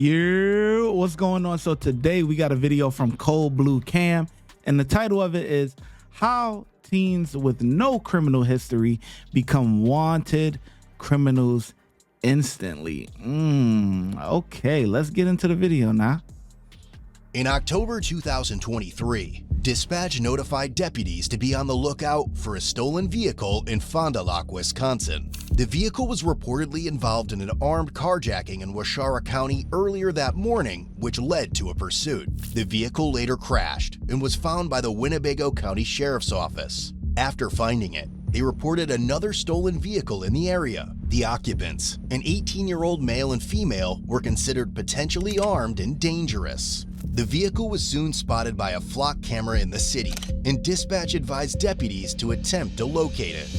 Yeah, what's going on? So today we got a video from Cold Blue Cam, and the title of it is How Teens with No Criminal History Become Wanted Criminals Instantly. Okay, let's get into the video now. In October 2023, dispatch notified deputies to be on the lookout for a stolen vehicle in Fond du Lac, Wisconsin. The vehicle was reportedly involved in an armed carjacking in Wasara County earlier that morning, which led to a pursuit. The vehicle later crashed and was found by the Winnebago County Sheriff's Office. After finding it, they reported another stolen vehicle in the area. The occupants, an 18-year-old male and female, were considered potentially armed and dangerous. The vehicle was soon spotted by a flock camera in the city, and dispatch advised deputies to attempt to locate it.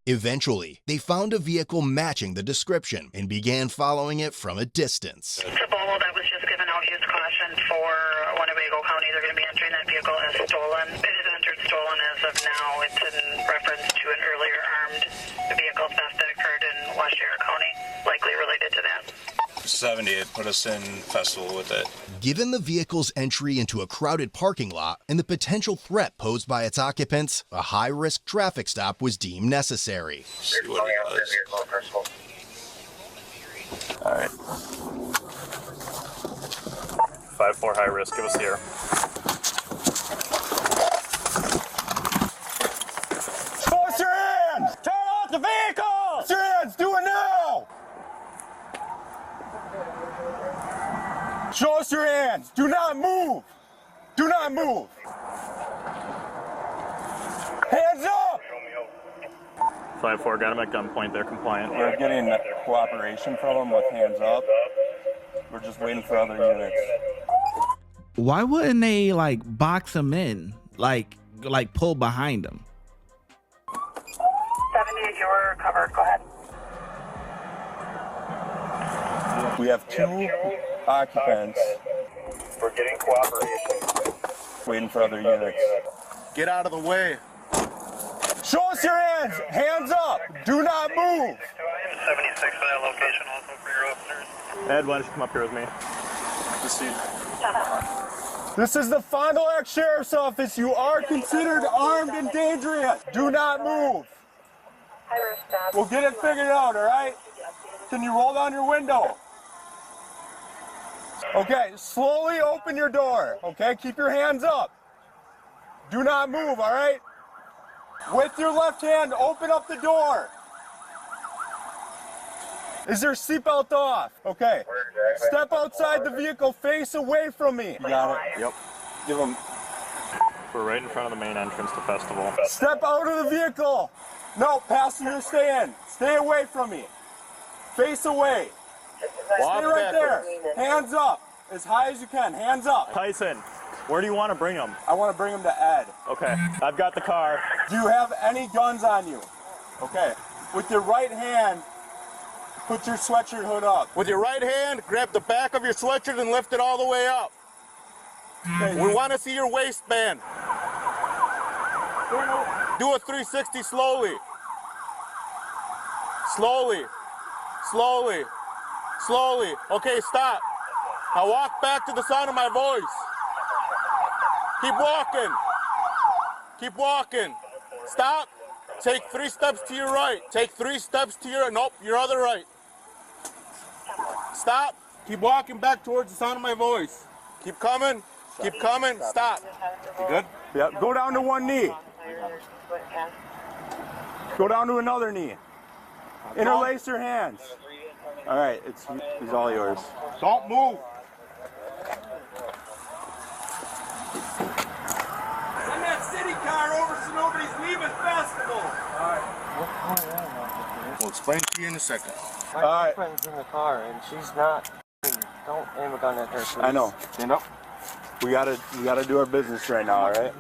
Eventually, they found a vehicle matching the description and began following it from a distance. It's a Volvo that was just given out use caution for Winnebago County. They're going to be entering that vehicle as stolen. It is entered stolen as of now. It's in reference to an earlier armed vehicle theft that occurred in Wasara County, likely related to that. 70th put us in festival with it. Given the vehicle's entry into a crowded parking lot and the potential threat posed by its occupants, a high-risk traffic stop was deemed necessary. See what it does. All right. 5-4 high risk. Give us the air. Force your hands! Turn off the vehicle! Force your hands! Do it now! Show us your hands! Do not move! Do not move! Hands up! 5-4 got him at gunpoint. They're compliant. We're getting cooperation from them with hands up. We're just waiting for other units. Why wouldn't they like box them in, like pull behind them? 70, you're covered. Go ahead. We have two occupants. We're getting cooperation. Waiting for other units. Get out of the way. Show us your hands! Hands up! Do not move! 76 for that location also for your officers. Ed, why don't you come up here with me? This is the Fond du Lac Sheriff's Office. You are considered armed and dangerous. Do not move. We'll get it figured out, all right? Can you roll down your window? Okay, slowly open your door, okay? Keep your hands up. Do not move, all right? With your left hand, open up the door. Is your seatbelt off? Okay. Step outside the vehicle, face away from me. You got it? Yep. Give them. We're right in front of the main entrance to festival. Step out of the vehicle. No, passenger, stay in. Stay away from me. Face away. Stay right there. Hands up. As high as you can. Hands up. Tyson, where do you want to bring him? I want to bring him to Ed. Okay, I've got the car. Do you have any guns on you? Okay. With your right hand, put your sweatshirt hood up. With your right hand, grab the back of your sweatshirt and lift it all the way up. Okay. We want to see your waistband. Do a 360 slowly. Slowly. Slowly. Slowly. Okay, stop. Now walk back to the sound of my voice. Keep walking. Keep walking. Stop. Take 3 steps to your right. Take 3 steps to your, nope, your other right. Stop. Keep walking back towards the sound of my voice. Keep coming. Keep coming. Stop. You good? Yep. Go down to one knee. Go down to another knee. Interlace your hands. All right, it's all yours. Don't move. Send that city car over so nobody's leaving festival. We'll explain to you in a second. All right. My friend's in the car and she's not. Don't aim a gun at her. Please. I know. Stand up. We gotta do our business right now. All right.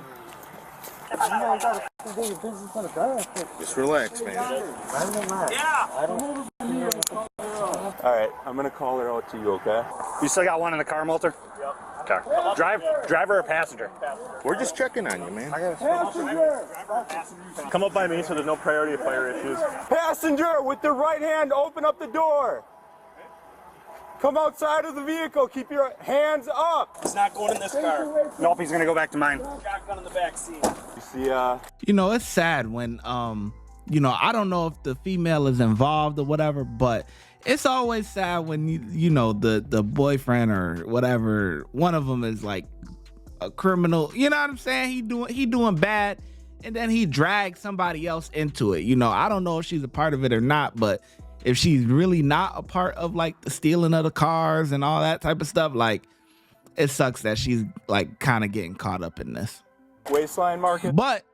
You guys gotta do your business on a gun. Just relax, man. All right. I'm gonna call her out to you. Okay. You still got one in the car, Molter? Yep. Okay. Driver or passenger? We're just checking on you, man. Passenger. Come up by me so there's no priority of fire issues. Passenger, with the right hand, open up the door. Come outside of the vehicle. Keep your hands up. He's not going in this car. Nope, he's gonna go back to mine. Shotgun in the back seat. You see, You know, it's sad when, you know, I don't know if the female is involved or whatever, but it's always sad when, you know, the boyfriend or whatever, one of them is like a criminal. You know what I'm saying? He doing bad, and then he drags somebody else into it. You know, I don't know if she's a part of it or not, but if she's really not a part of like the stealing of the cars and all that type of stuff, like it sucks that she's like kind of getting caught up in this. waistline marking. But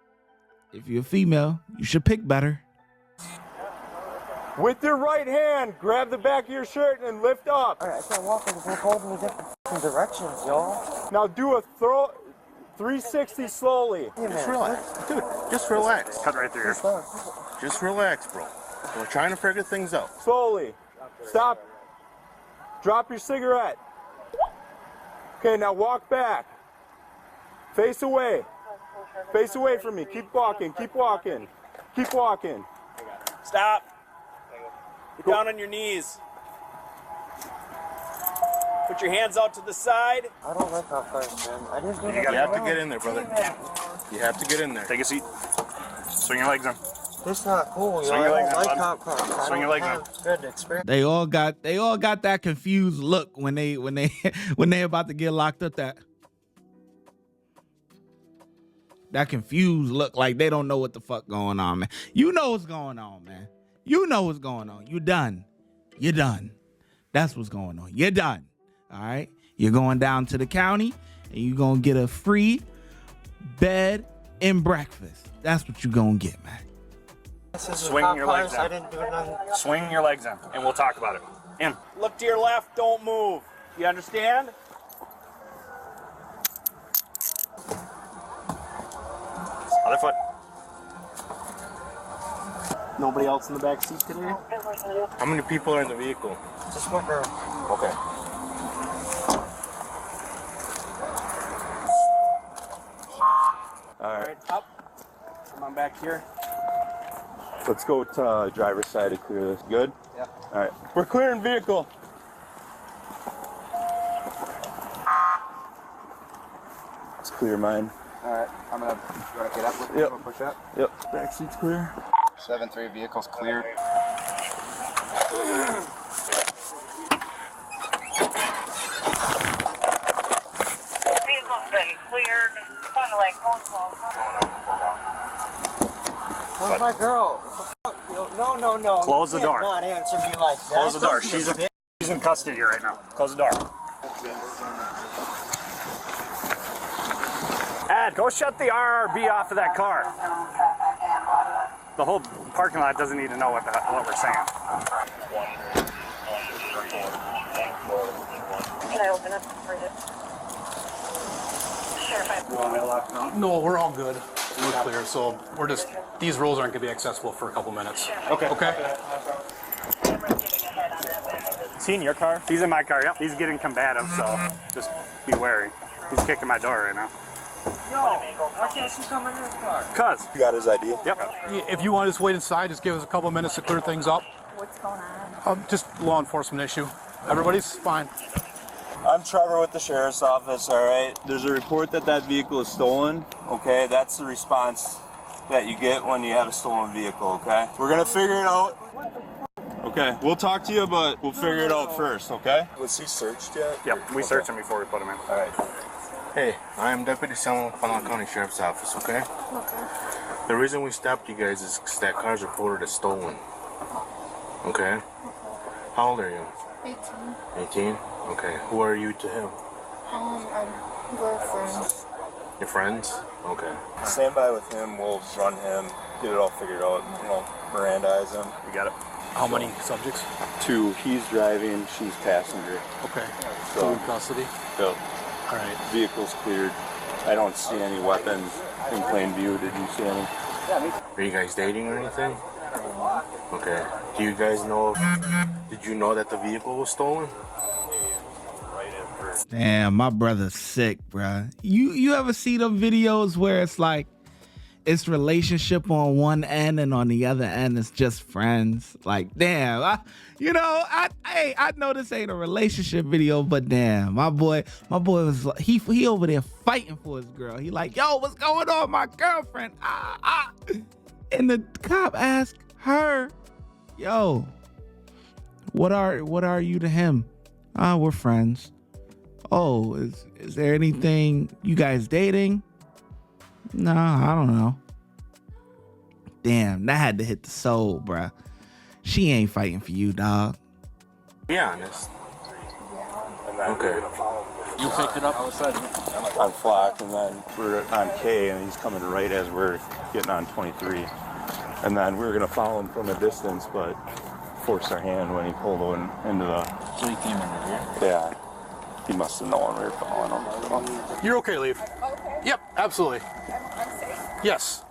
if you're a female, you should pick better. With your right hand, grab the back of your shirt and lift up. Alright, I can't walk because we're holding me different directions, y'all. Now do a 360 slowly. Just relax. Dude, just relax. Cut right through here. Just relax, bro. We're trying to figure things out. Slowly. Stop. Drop your cigarette. Okay, now walk back. Face away. Face away from me. Keep walking. Keep walking. Keep walking. Stop. Get down on your knees. Put your hands out to the side. I don't like that first, man. I just do You have to get in there, brother. You have to get in there. Take a seat. Swing your legs in. It's not cool, yo. Swing I your don't legs like in, cop cars. I Swing your don't legs in. have good experience. They all got that confused look when they about to get locked up. That confused look, like they don't know what the fuck going on, man. You know what's going on, man. You know what's going on. You done. You're done. That's what's going on. You're done. All right. You're going down to the county and you're gonna get a free bed and breakfast. That's what you're gonna get, man. Swing your legs in. I didn't do nothing. Swing your legs in, and we'll talk about it. In. Look to your left. Don't move. You understand? Other foot. Nobody else in the back seat today? How many people are in the vehicle? Just one girl. Okay. All right. Up. Come on back here. Let's go to driver's side to clear this. Good? Yeah. All right. We're clearing vehicle. Let's clear mine. All right, I'm gonna get up with you. Yep. Push up. Yep. Back seat's clear. 7-3 vehicles cleared. Vehicle's been cleared. Fond du Lac phone call. Where's my girl? No. Close the door. Not answer me like that. Close the door. Don't be a bitch. She's in custody right now. Close the door. Ed, go shut the RRB off of that car. The whole parking lot doesn't need to know what we're saying. Can I open up for you? Sheriff, You want me to lock down? No, we're all good. We're clear. So we're just, these roads aren't going to be accessible for a couple minutes. Okay. Okay? Is he in your car? He's in my car, yep. He's getting combative, so just be wary. He's kicking my door right now. Why can't she come in this car? Cuz. You got his ID? Yep. If you want to just wait inside, just give us a couple minutes to clear things up. what's going on? Just law enforcement issue. Everybody's fine. I'm Trevor with the Sheriff's Office, all right? There's a report that that vehicle is stolen, okay? That's the response that you get when you have a stolen vehicle, okay? We're gonna figure it out. Okay, we'll talk to you, but we'll figure it out first, okay? Was he searched yet? Yep, we searched him before we put him in. All right. Hey, I am Deputy Salmon with Fond du Lac County Sheriff's Office, okay? Okay. The reason we stopped you guys is 'cause that car's reported as stolen. Okay? How old are you? 18. 18? Okay. Who are you to him? We're friends. Your friends? Okay. Stand by with him, we'll run him, get it all figured out, you know, Mirandize him. You got it. How many subjects? 2, he's driving, she's passenger. Okay. So- Two in custody? Yep. All right. Vehicle's cleared. I don't see any weapons in plain view. Did you see any? Are you guys dating or anything? Okay. Do you guys know, did you know that the vehicle was stolen? Damn, my brother's sick, bruh. You ever see them videos where it's like it's relationship on one end and on the other end it's just friends. Like, damn, I know this ain't a relationship video, but damn, my boy was like, he over there fighting for his girl. He like, yo, what's going on, my girlfriend? And the cop asked her, yo, what are you to him? We're friends. Oh, is there anything, you guys dating? No, I don't know. Damn, that had to hit the soul, bruh. She ain't fighting for you, dog. Be honest. Okay. You picked it up on Flock, and then we're on K, and he's coming right as we're getting on 23. And then we were gonna follow him from a distance, but forced our hand when he pulled into the. So he came in here? Yeah. He must have known we were following him. You're okay, leave. Okay. Yep, absolutely. I'm safe. Yes.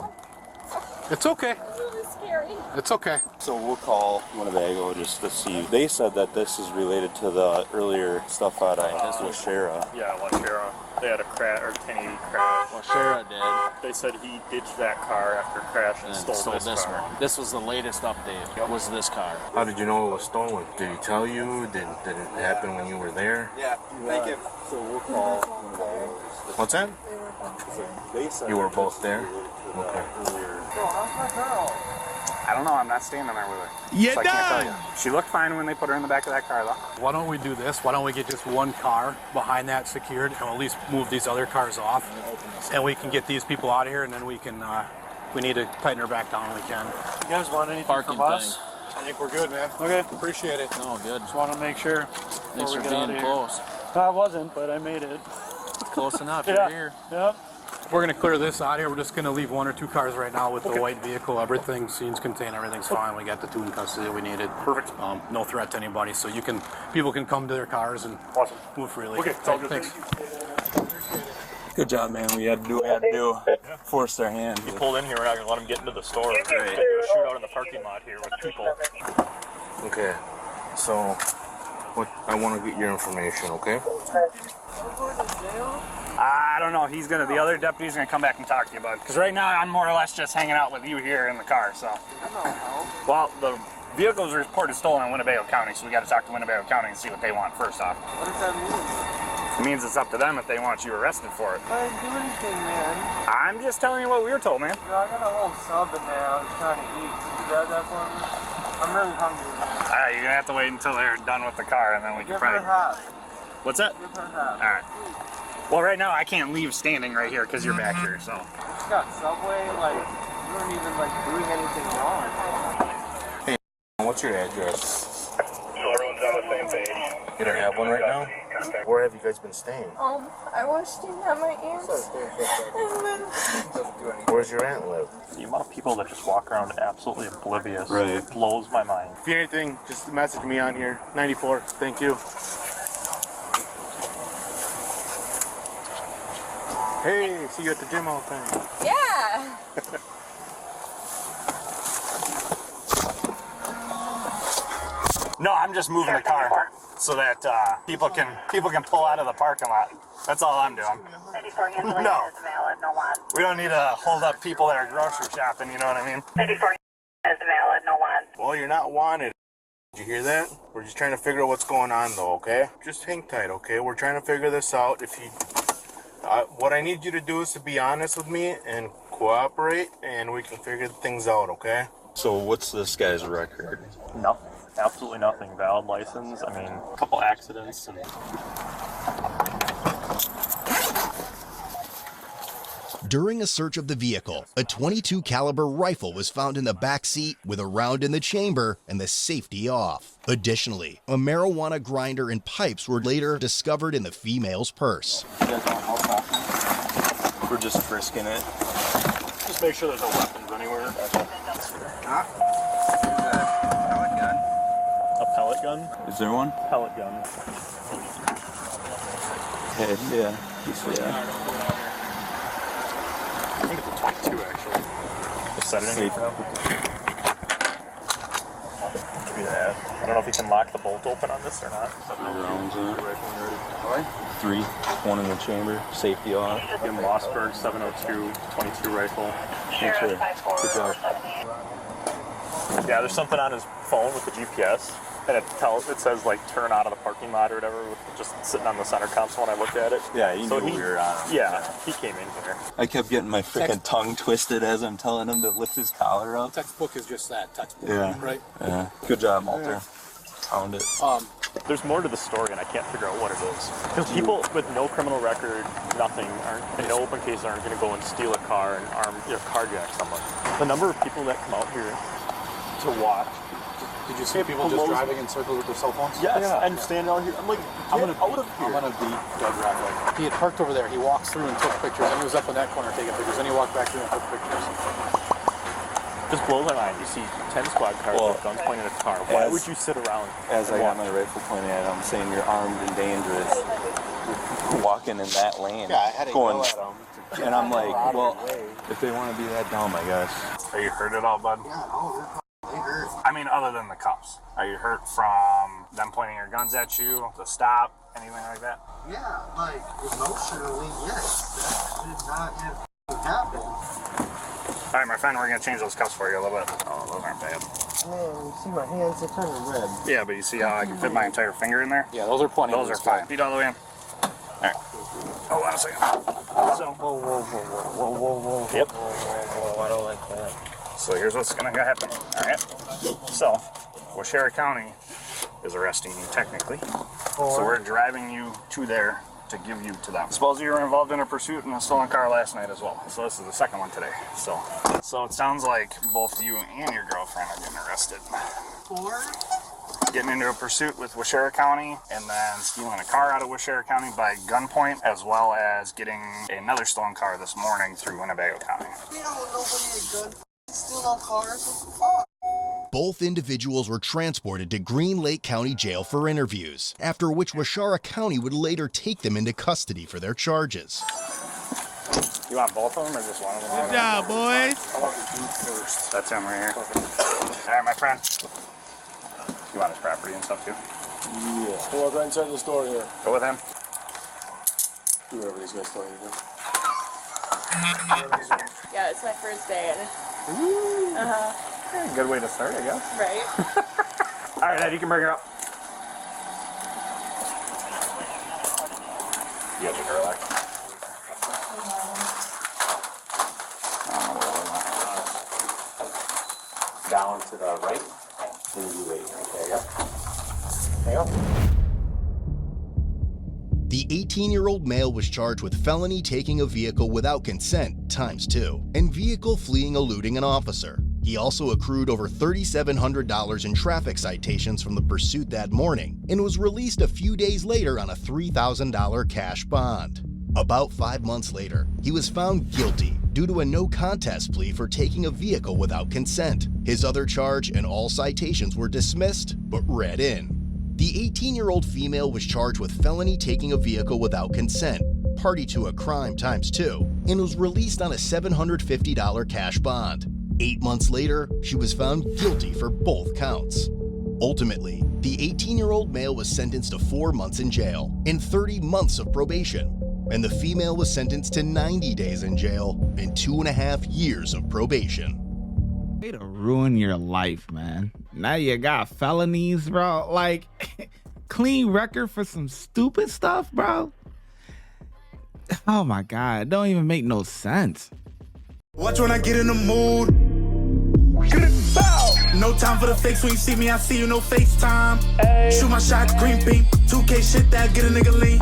It's okay. It's really scary. It's okay. So we'll call Winnebago just to see. They said that this is related to the earlier stuff at Wasara. Yeah, Wasara. They had a crash, or 1080 crash. Wasara did. They said he ditched that car after crash and stole this car. one. This was the latest update. Yep. Was this car? How did you know it was stolen? Did he tell you? Did it happen when you were there? Yeah. Thank you. So we'll call Winnebago. What's that? They said You were both there? Okay. I don't know, I'm not standing there with her. You so I can't tell done. you. She looked fine when they put her in the back of that car, though. Why don't we do this? Why don't we get just one car behind that secured, and we'll at least move these other cars off, and we can get these people out of here, and then we can. We need to tighten her back down when we can. You guys want anything Parking from us? I think we're good, man. Okay. Appreciate it. No, good. Just want to make sure. Thanks for being close. I wasn't, but I made it. Close enough. Yeah. You're here. Yep. We're gonna clear this out here. We're just gonna leave 1 or 2 cars right now with the white vehicle. Everything, scenes contained, everything's fine. We got the 2 in custody that we needed. Perfect. No threat to anybody, so people can come to their cars and move freely. Okay, it's all good. Thanks. good job, man. We had to do what we had to do. Forced our hand. He pulled in here. We're not going to let him get into the store. We're going to do a shootout in the parking lot here with people. Okay. So, I want to get your information, okay? I don't know. The other deputy's going to come back and talk to you about it. Because right now, I'm more or less just hanging out with you here in the car, so. Well, the vehicles were reported stolen in Winnebago County, so we got to talk to Winnebago County and see what they want first off. What does that mean? It means it's up to them if they want you arrested for it. I didn't do anything, man. I'm just telling you what we were told, man. No, I got a whole sub in there. I was trying to eat. You grab that for me? I'm really hungry. All right, you're going to have to wait until they're done with the car, and then we can probably... Give her half. What's that? Give her half. All right. Well, right now, I can't leave standing right here because you're back here, so... You got Subway, like, you weren't even, like, doing anything wrong. Hey, what's your address? So everyone's on the same page. You don't have one right now? Where have you guys been staying? I was staying at my aunt's. And then... Where's your aunt live? The amount of people that just walk around absolutely oblivious Right. blows my mind. If you need anything, just message me on here. 94. Thank you. Hey, see you at the gym all the time. Yeah. No, I'm just moving the car so that people can pull out of the parking lot. That's all I'm doing. No. We don't need to hold up people that are grocery shopping, you know what I mean? 94 is valid, no one. Well, you're not wanted. Did you hear that? We're just trying to figure out what's going on, though, okay? Just hang tight, okay? We're trying to figure this out. If you... what I need you to do is to be honest with me and cooperate, and we can figure things out, okay? So what's this guy's record? Nothing. Absolutely nothing. Valid license. I mean, a couple accidents. And... During a search of the vehicle, a .22 caliber rifle was found in the back seat with a round in the chamber and the safety off. Additionally, a marijuana grinder and pipes were later discovered in the female's purse. You guys want help now? We're just frisking it. Just make sure there's no weapons anywhere. A pellet gun? Is there one? Pellet gun. Hey, yeah. I think it's a 22 actually. Just set it in here. Give me that. I don't know if you can lock the bolt open on this or not. Rounds in it. 3, 1 in the chamber, safety off. Jim Mossberg, 702, 22 rifle. Good job. Yeah, there's something on his phone with the GPS, and it says like turn out of the parking lot or whatever, with just sitting on the center console when I looked at it. Yeah, he knew we were on. Yeah, he came in here. I kept getting my freaking tongue twisted as I'm telling him to lift his collar up. Textbook is just that, textbook, Yeah. right? Yeah. Good job, Walter. Found it. There's more to the story, and I can't figure out what it is. Because people with no criminal record, nothing, in no open case, aren't going to go and steal a car and carjack someone. The number of people that come out here to watch. Did you see people just driving in circles with their cell phones? Yes, and standing out here. I'm like, I'm gonna be dead rapid. He had parked over there. He walked through and took pictures. And he was up in that corner taking pictures. Then he walked back through and took pictures. Just blows my mind. You see 10 squad cars with guns pointed at the car. Why would you sit around? As I got my rifle pointed at him, saying you're armed and dangerous, walking in that lane. Yeah, I had to going, go at him. and I'm like, well, if they want to be that dumb, I guess. Are you hurt at all, bud? Yeah, no, they hurt. I mean, other than the cuffs. Are you hurt from them pointing their guns at you, the stop, anything like that? Yeah, like, emotionally, yes. That did not have to happen. All right, my friend, we're going to change those cuffs for you a little bit. Oh, those aren't bad. Man, you see my hands, they're kind of red. Yeah, but you see how I can fit my entire finger in there? Yeah, those are plenty. Those are fine. Feet all the way in. All right. Hold on a second. So, Whoa. Yep. Whoa, I don't like that. So here's what's going to happen. All right. So, Wasara County is arresting you technically. So we're driving you to there to give you to them. Suppose you were involved in a pursuit in a stolen car last night as well. So this is the second one today. So it sounds like both you and your girlfriend are getting arrested. For? Getting into a pursuit with Wasara County and then stealing a car out of Wasara County by gunpoint, as well as getting another stolen car this morning through Winnebago County. We don't want nobody at gun steal no cars. What the fuck? Both individuals were transported to Green Lake County Jail for interviews, after which Wasara County would later take them into custody for their charges. You want both of them or just one of them? Good job, boys. First. That's him right here. All right, my friend. You want his property and stuff too? Yeah. Go right inside the store here. Go with him. Do whatever these guys tell you to do. Yeah, it's my first day. Good way to start, I guess. Right? All right, Ed, you can bring her up. You have the girl back. Down to the right. Okay, yep. There you go. The 18-year-old male was charged with felony taking a vehicle without consent ×2 and vehicle fleeing eluding an officer. He also accrued over $3,700 in traffic citations from the pursuit that morning and was released a few days later on a $3,000 cash bond. About 5 months later, he was found guilty due to a no-contest plea for taking a vehicle without consent. His other charge and all citations were dismissed but read in. The 18-year-old female was charged with felony taking a vehicle without consent, party to a crime ×2, and was released on a $750 cash bond. 8 months later, she was found guilty for both counts. Ultimately, the 18-year-old male was sentenced to 4 months in jail and 30 months of probation, and the female was sentenced to 90 days in jail and 2.5 years of probation. Way to ruin your life, man. Now you got felonies, bro. Like, clean record for some stupid stuff, bro. Oh my God, it don't even make no sense. Watch when I get in the mood. No time for the fakes. When you see me, I see you, no FaceTime. Shoot my shot, green beam. 2K shit that get a nigga lean.